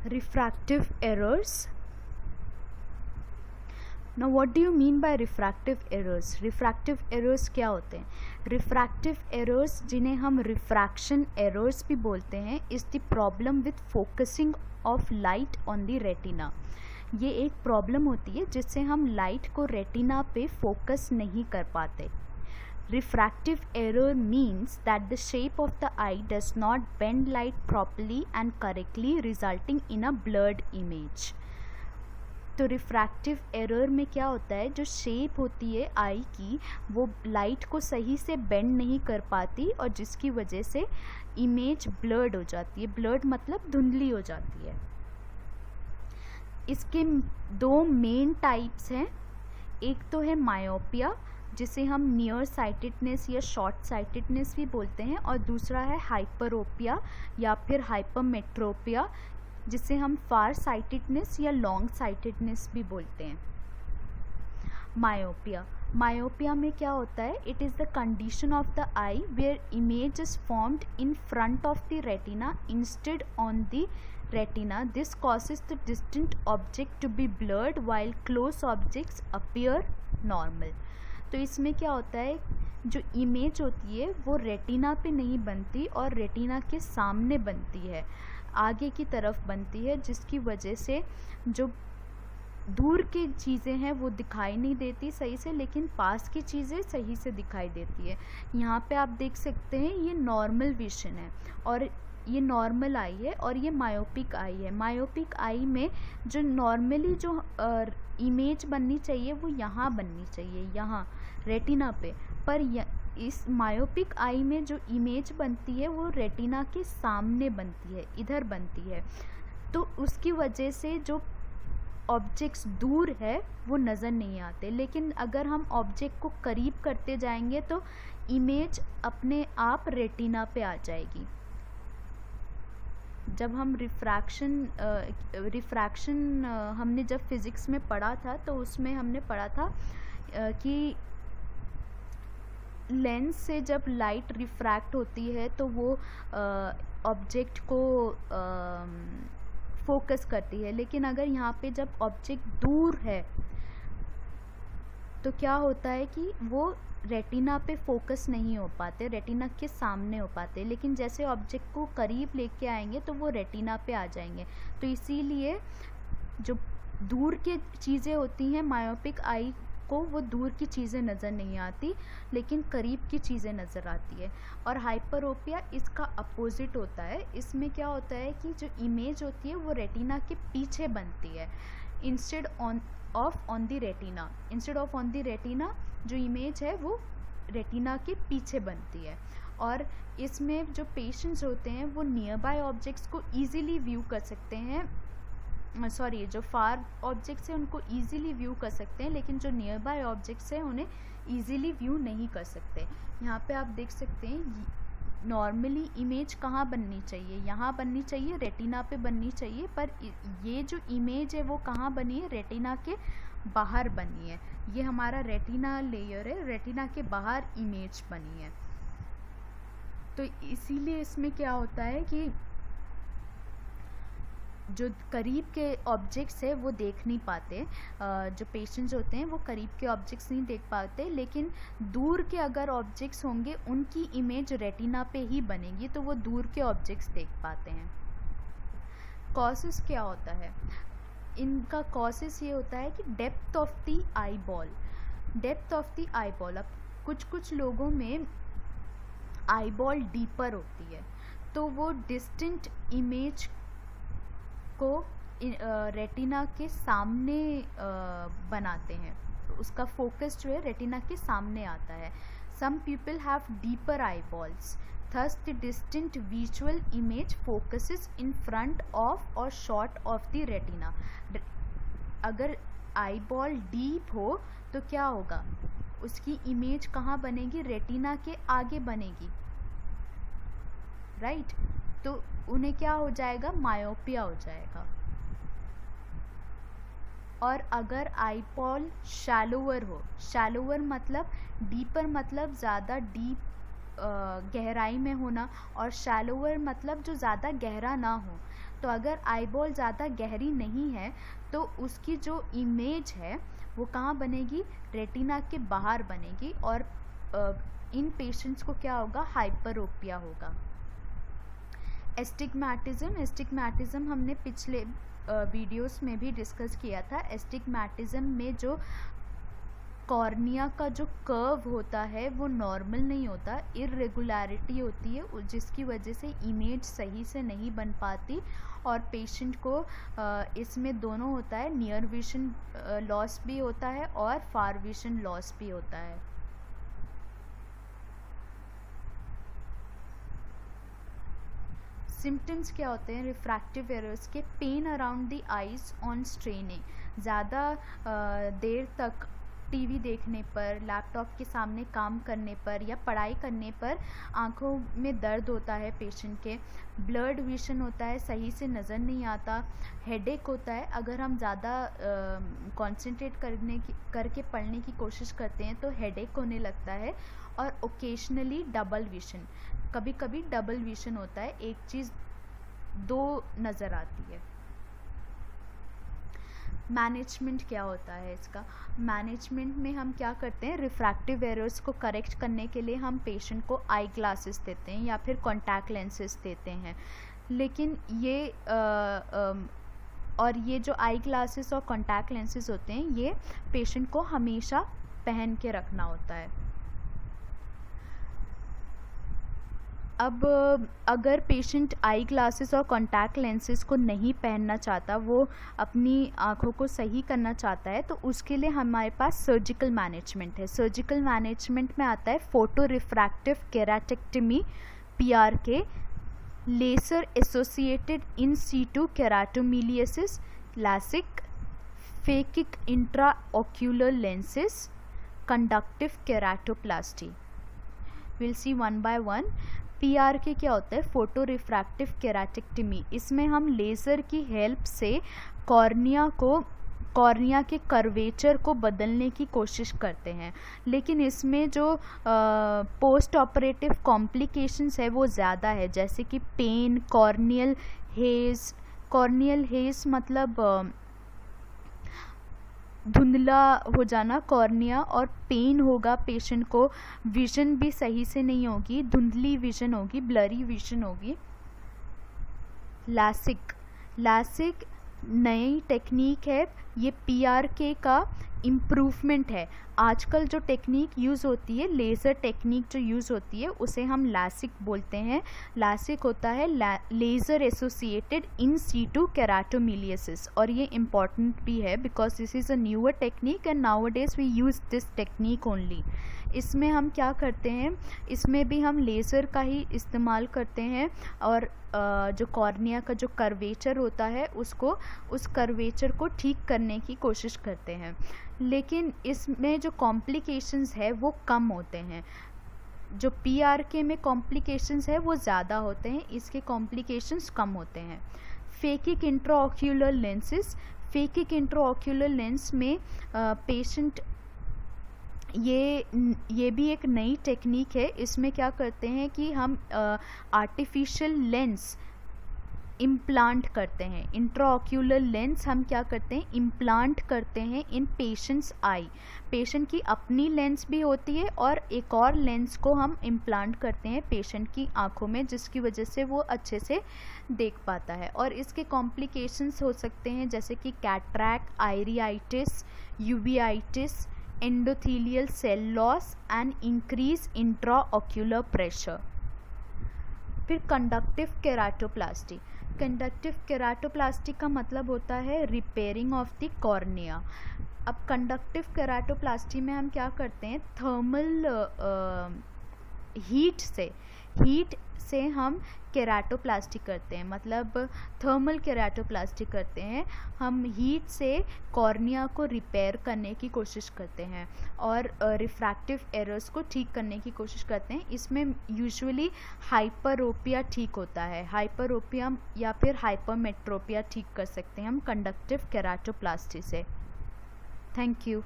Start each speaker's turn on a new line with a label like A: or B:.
A: Refractive errors. Now what do you mean by refractive errors? Refractive errors क्या होते हैं? Refractive errors, जिन्हें हम refraction errors भी बोलते हैं, is the problem with focusing of light on the retina. ये एक प्रॉब्लम होती है जिससे हम लाइट को रेटिना पे फोकस नहीं कर पाते. Refractive error means that the shape of the eye does not bend light properly and correctly, resulting in a blurred image. तो रिफ्रैक्टिव एरर में क्या होता है, जो शेप होती है आई की वो लाइट को सही से बेंड नहीं कर पाती और जिसकी वजह से इमेज ब्लर्ड हो जाती है. ब्लर्ड मतलब धुंधली हो जाती है. इसके दो मेन टाइप्स हैं. एक तो है मायोपिया, जिसे हम नियर साइटेडनेस या शॉर्ट साइटेडनेस भी बोलते हैं, और दूसरा है हाइपरोपिया या फिर हाइपरमेट्रोपिया, जिसे हम फार साइटेडनेस या लॉन्ग साइटेडनेस भी बोलते हैं. मायोपिया में क्या होता है, it is the condition of the eye where image is formed in front of the retina instead on the retina. This causes the distant object to be blurred while close objects appear normal. तो इसमें क्या होता है, जो image होती है वो retina पे नहीं बनती और रेटिना के सामने बनती है, आगे की तरफ बनती है, जिसकी वजह से जो दूर की चीज़ें हैं वो दिखाई नहीं देती सही से, लेकिन पास की चीज़ें सही से दिखाई देती है. यहाँ पे आप देख सकते हैं ये नॉर्मल विजन है और ये नॉर्मल आई है और ये मायोपिक आई है. मायोपिक आई में जो नॉर्मली जो इमेज बननी चाहिए वो यहाँ बननी चाहिए, यहाँ रेटिना पे, पर इस मायोपिक आई में जो इमेज बनती है वो रेटिना के सामने बनती है, इधर बनती है. तो उसकी वजह से जो ऑब्जेक्ट्स दूर है वो नज़र नहीं आते, लेकिन अगर हम ऑब्जेक्ट को करीब करते जाएंगे तो इमेज अपने आप रेटिना पे आ जाएगी. जब हम रिफ्रैक्शन हमने जब फिज़िक्स में पढ़ा था तो उसमें हमने पढ़ा था कि लेंस से जब लाइट रिफ्रैक्ट होती है तो वो ऑब्जेक्ट को फोकस करती है, लेकिन अगर यहाँ पे जब ऑब्जेक्ट दूर है तो क्या होता है कि वो रेटिना पे फोकस नहीं हो पाते, रेटिना के सामने हो पाते, लेकिन जैसे ऑब्जेक्ट को करीब लेके आएंगे तो वो रेटिना पे आ जाएंगे. तो इसीलिए जो दूर की चीज़ें होती हैं मायोपिक आई को, वो दूर की चीज़ें नज़र नहीं आती लेकिन करीब की चीज़ें नज़र आती है. और हाइपरोपिया इसका अपोजिट होता है. इसमें क्या होता है कि जो इमेज होती है वो रेटिना के पीछे बनती है instead of on the retina. जो इमेज है वो रेटिना के पीछे बनती है. और इसमें जो पेशेंट्स होते हैं वो नियर बाय ऑब्जेक्ट्स को ईजीली व्यू कर सकते हैं, जो फार ऑब्जेक्ट्स हैं उनको ईजीली व्यू कर सकते हैं, लेकिन जो नियर बाय ऑब्जेक्ट्स हैं उन्हें ईजीली व्यू नहीं कर सकते. यहाँ पे आप देख सकते हैं नॉर्मली इमेज कहाँ बननी चाहिए, यहाँ बननी चाहिए, रेटिना पे बननी चाहिए, पर ये जो इमेज है वो कहाँ बनी है, रेटिना के बाहर बनी है. ये हमारा रेटिना लेयर है, रेटिना के बाहर इमेज बनी है. तो इसीलिए इसमें क्या होता है कि जो करीब के ऑब्जेक्ट्स है वो देख नहीं पाते, जो पेशेंट्स होते हैं वो करीब के ऑब्जेक्ट्स नहीं देख पाते, लेकिन दूर के अगर ऑब्जेक्ट्स होंगे उनकी इमेज रेटिना पे ही बनेगी तो वो दूर के ऑब्जेक्ट्स देख पाते हैं. कॉजेस क्या होता है, इनका कॉजेस ये होता है कि depth of the eye ball. अब कुछ लोगों में आई बॉल डीपर होती है तो वो डिस्टेंट इमेज को रेटिना के सामने बनाते हैं, उसका फोकस जो है रेटिना के सामने आता है. Some people have deeper eyeballs, thus the distant visual image focuses in front of or short of the retina. अगर आई बॉल डीप हो तो क्या होगा, उसकी इमेज कहाँ बनेगी, रेटिना के आगे बनेगी, राइट. तो उन्हें क्या हो जाएगा, मायोपिया हो जाएगा. और अगर आई बॉल शैलोवर हो, शैलोवर मतलब डीपर मतलब ज़्यादा डीप गहराई में होना, और शैलोवर मतलब जो ज़्यादा गहरा ना हो, तो अगर आई बॉल ज़्यादा गहरी नहीं है तो उसकी जो इमेज है वो कहाँ बनेगी, रेटिना के बाहर बनेगी, और इन पेशेंट्स को क्या होगा, हाइपरोपिया होगा। एस्टिग्मैटिज्म हमने पिछले वीडियोस में भी डिस्कस किया था। एस्टिग्मैटिज्म में जो कॉर्निया का जो कर्व होता है वो नॉर्मल नहीं होता, इर्रेगुलरिटी होती है, जिसकी वजह से इमेज सही से नहीं बन पाती और पेशेंट को इसमें दोनों होता है, नियर विजन लॉस भी होता है और फार विजन लॉस भी होता है। सिम्टम्स क्या होते हैं रिफ्रैक्टिव एरर्स के, pain around the eyes on straining, ज़्यादा देर तक टीवी देखने पर, लैपटॉप के सामने काम करने पर या पढ़ाई करने पर आँखों में दर्द होता है पेशेंट के, ब्लर्ड विजन होता है, सही से नज़र नहीं आता, हेडेक होता है, अगर हम ज़्यादा कंसंट्रेट करके पढ़ने की कोशिश करते हैं तो हेडेक होने लगता है, और ओकेजनली डबल विजन, कभी कभी डबल विजन होता है, एक चीज़ दो नज़र आती है। मैनेजमेंट क्या होता है इसका, मैनेजमेंट में हम क्या करते हैं, रिफ्रैक्टिव एरर्स को करेक्ट करने के लिए हम पेशेंट को आई ग्लासेस देते हैं या फिर कॉन्टैक्ट लेंसेज देते हैं, लेकिन ये जो आई ग्लासेस और कॉन्टैक्ट लेंसेज होते हैं ये पेशेंट को हमेशा पहन के रखना होता है। अब अगर पेशेंट आई ग्लासेस और कॉन्टैक्ट लेंसेज को नहीं पहनना चाहता, वो अपनी आँखों को सही करना चाहता है, तो उसके लिए हमारे पास सर्जिकल मैनेजमेंट है। सर्जिकल मैनेजमेंट में आता है photo refractive keratectomy PRK, laser associated in situ keratomileusis, LASIK, phakic intra ocular lenses, conductive keratoplasty. Will see one by one. PRK क्या होता है, फोटो रिफ्रैक्टिव केराटेक्टमी, इसमें हम लेज़र की हेल्प से कॉर्निया के कर्वेचर को बदलने की कोशिश करते हैं, लेकिन इसमें जो पोस्ट ऑपरेटिव कॉम्प्लिकेशंस है वो ज़्यादा है, जैसे कि पेन, कॉर्नियल हेज मतलब धुंधला हो जाना कॉर्निया, और पेन होगा पेशेंट को, विजन भी सही से नहीं होगी, धुंधली विजन होगी, ब्लरी विजन होगी। LASIK नई टेक्निक है, ये PRK का इम्प्रूवमेंट है। आजकल जो टेक्निक यूज़ होती है, लेज़र टेक्निक जो यूज़ होती है, उसे हम LASIK बोलते हैं। LASIK होता है laser associated in situ keratomileusis, और ये इम्पॉर्टेंट भी है because this is a newer technique and nowadays we use this technique only. इसमें हम क्या करते हैं, इसमें भी हम लेज़र का ही इस्तेमाल करते हैं, और जो कॉर्निया का जो कर्वेचर होता है उस कर्वेचर को ठीक करने की कोशिश करते हैं, लेकिन इसमें जो कॉम्प्लिकेशंस है वो कम होते हैं। जो PRK में कॉम्प्लिकेशंस है वो ज़्यादा होते हैं, इसके कॉम्प्लिकेशंस कम होते हैं। Phakic intraocular lenses, phakic intraocular lens में पेशेंट ये भी एक नई टेक्निक है। इसमें क्या करते हैं कि हम आर्टिफिशियल लेंस इम्प्लांट करते हैं, इंट्राऑक्यूलर लेंस हम क्या करते हैं, इम्प्लांट करते हैं इन पेशेंट्स आई। पेशेंट की अपनी लेंस भी होती है और एक और लेंस को हम इम्प्लांट करते हैं पेशेंट की आंखों में, जिसकी वजह से वो अच्छे से देख पाता है। और इसके कॉम्प्लिकेशंस हो सकते हैं जैसे कि cataract, iritis, uveitis, endothelial cell loss and increase intraocular pressure. फिर कंडक्टिव केराटोप्लास्टी। कंडक्टिव केराटोप्लास्टी का मतलब होता है रिपेयरिंग ऑफ द कॉर्निया। अब कंडक्टिव केराटोप्लास्टी में हम क्या करते हैं, थर्मल हीट से हम केराटोप्लास्टी करते हैं, मतलब थर्मल केराटोप्लास्टी करते हैं। हम हीट से कॉर्निया को रिपेयर करने की कोशिश करते हैं और रिफ्रैक्टिव एरर्स को ठीक करने की कोशिश करते हैं। इसमें यूजुअली हाइपरोपिया ठीक होता है, हाइपरोपिया या फिर हाइपरमेट्रोपिया ठीक कर सकते हैं हम कंडक्टिव केराटोप्लास्टी से। Thank you.